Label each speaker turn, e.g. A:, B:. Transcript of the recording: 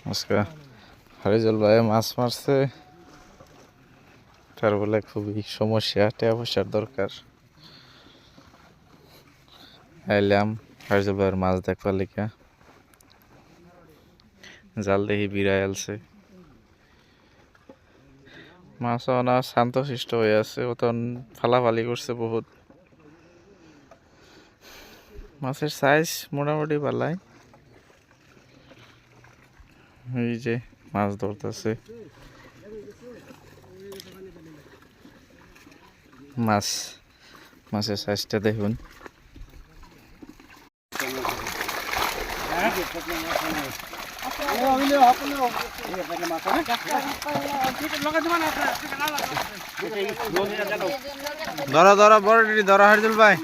A: নমস্কার। হারিজল ভাই মাছ মারছে, তার বলে খুবই সমস্যা, টাকা পয়সার দরকার। আইলাম হারিজল ভাইয়ের মাছ দেখবার লিখা, জাল দেখি বিড়াই আলছে। মাছ না শান্তশিষ্ট হয়ে আছে, ওতন ফালাফালি করছে বহুত। মাছের সাইজ মোটামুটি ভালাই। এই যে মাছ ধরতেছে, মাছের সাইজটা দেখুন। ধরো ধরো বড় ধরো হারিজুল ভাই।